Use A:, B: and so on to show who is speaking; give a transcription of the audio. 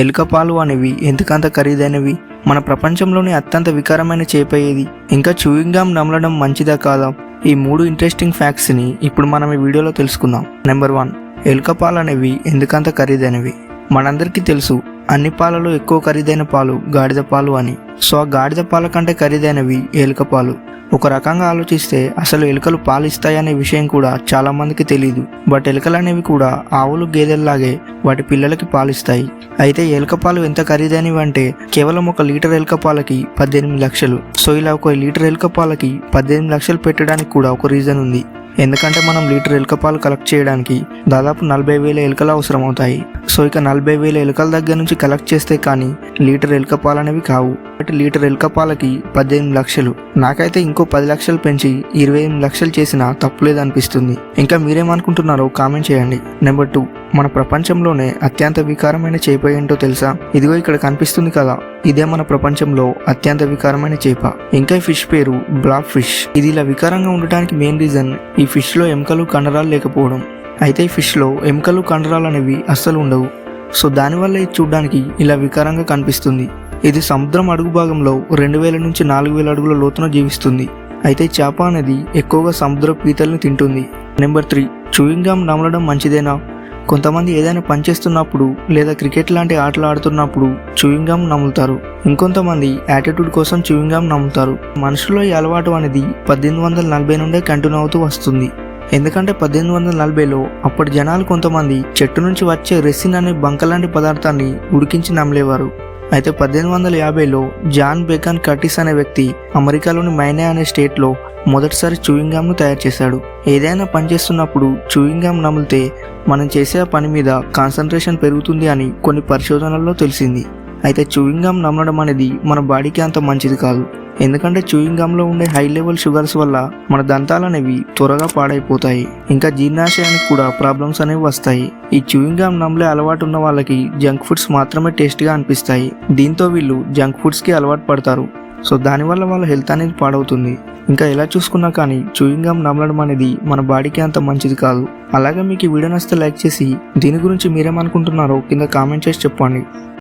A: ఎలుక పాలు అనేవి ఎందుకంత ఖరీదైనవి? మన ప్రపంచంలోనే అత్యంత వికారమైన చేప ఏది? ఇంకా చూయింగ్ గమ్ నమలడం మంచిదా కాదా? ఈ 3 ఇంట్రెస్టింగ్ ఫ్యాక్ట్స్ని ఇప్పుడు మనం ఈ వీడియోలో తెలుసుకుందాం. నెంబర్ 1, ఎలుక పాలు అనేవి ఎందుకంత ఖరీదైనవి? మనందరికీ తెలుసు, అన్ని పాలలో ఎక్కువ ఖరీదైన పాలు గాడిద పాలు అని. సో ఆ గాడిద పాల కంటే ఖరీదైనవి ఎలుక పాలు. ఒక రకంగా ఆలోచిస్తే అసలు ఎలుకలు పాలు ఇస్తాయనే విషయం కూడా చాలా మందికి తెలియదు. బట్ ఎలుకలు అనేవి కూడా ఆవులు గేదెల్లాగే వాటి పిల్లలకి పాలిస్తాయి. అయితే ఎలుక పాలు ఎంత ఖరీదైనవి అంటే కేవలం 1 లీటర్ ఎలుక పాలకి 18 లక్షలు. సో ఇలా 1 లీటర్ ఎలుక పాలకి 18 లక్షలు పెట్టడానికి కూడా ఒక రీజన్ ఉంది. ఎందుకంటే మనం లీటర్ ఎలుక పాలు కలెక్ట్ చేయడానికి దాదాపు 40,000 ఎలుకలు అవసరం అవుతాయి. సో ఇక 40,000 ఎలుకల దగ్గర నుంచి కలెక్ట్ చేస్తే కానీ లీటర్ ఎలుక పాలు అనేవి కావు. లీటర్ ఎలుక పాలకి 18 లక్షలు. నాకైతే ఇంకో 10 లక్షలు పెంచి 28 లక్షలు చేసినా తప్పులేదనిపిస్తుంది. ఇంకా మీరేమనుకుంటున్నారో కామెంట్ చేయండి. నెంబర్ 2, మన ప్రపంచంలోనే అత్యంత వికారమైన చేప ఏంటో తెలుసా? ఇదిగో ఇక్కడ కనిపిస్తుంది కదా, ఇదే మన ప్రపంచంలో అత్యంత వికారమైన చేప. ఇంకా ఈ ఫిష్ పేరు బ్లాక్ ఫిష్. ఇది ఇలా వికారంగా ఉండటానికి మెయిన్ రీజన్ ఈ ఫిష్ లో ఎముకలు కండరాలు లేకపోవడం. అయితే ఈ ఫిష్ లో ఎముకలు కండరాలు అనేవి అస్సలు ఉండవు. సో దానివల్ల ఇది చూడడానికి ఇలా వికారంగా కనిపిస్తుంది. ఇది సముద్రం అడుగు భాగంలో 2000 నుంచి 4000 అడుగుల లోతున జీవిస్తుంది. అయితే చేప అనేది ఎక్కువగా సముద్ర పీతల్ని తింటుంది. నెంబర్ 3, చూయింగ్ గమ్ నమలడం మంచిదేనా? కొంతమంది ఏదైనా పనిచేస్తున్నప్పుడు లేదా క్రికెట్ లాంటి ఆటలు ఆడుతున్నప్పుడు చూయింగ్ గమ్ నములుతారు. ఇంకొంతమంది యాటిట్యూడ్ కోసం చూయింగ్ గమ్ నములుతారు. మనుషుల్లో ఈ అలవాటు అనేది 1840 నుండే కంటిన్యూ అవుతూ వస్తుంది. ఎందుకంటే 1840లో అప్పటి జనాలు కొంతమంది చెట్టు నుంచి వచ్చే రెసిన్ అనే బంక లాంటి పదార్థాన్ని ఉడికించి నమలేవారు. అయితే 1850లో జాన్ బేకన్ కర్టిస్ అనే వ్యక్తి అమెరికాలోని మైనే అనే స్టేట్లో మొదటిసారి చూయింగ్ గమ్ను తయారు చేశాడు. ఏదైనా పని చేస్తున్నప్పుడు చూయింగ్ గమ్ నమిలితే మనం చేసే పని మీద కాన్సన్ట్రేషన్ పెరుగుతుంది అని కొన్ని పరిశోధనల్లో తెలిసింది. అయితే చూయింగ్ గమ్ నమలడం అనేది మన బాడీకి అంత మంచిది కాదు. ఎందుకంటే చూయింగ్ గమ్లో ఉండే హై లెవెల్ షుగర్స్ వల్ల మన దంతాలు అనేవి త్వరగా పాడైపోతాయి. ఇంకా జీర్ణాశయానికి కూడా ప్రాబ్లమ్స్ అనేవి వస్తాయి. ఈ చూయింగ్ గమ్ నమలే అలవాటు ఉన్న వాళ్ళకి జంక్ ఫుడ్స్ మాత్రమే టేస్ట్గా అనిపిస్తాయి. దీంతో వీళ్ళు జంక్ ఫుడ్స్కి అలవాటు పడతారు. సో దానివల్ల వాళ్ళ హెల్త్ అనేది పాడవుతుంది. ఇంకా ఎలా చూసుకున్నా కానీ చూయింగ్ గమ్ నమలడం అనేది మన బాడీకి అంత మంచిది కాదు. అలాగే మీకు ఈ వీడియో నచ్చితే లైక్ చేసి దీని గురించి మీరేమనుకుంటున్నారో కింద కామెంట్ చేసి చెప్పండి.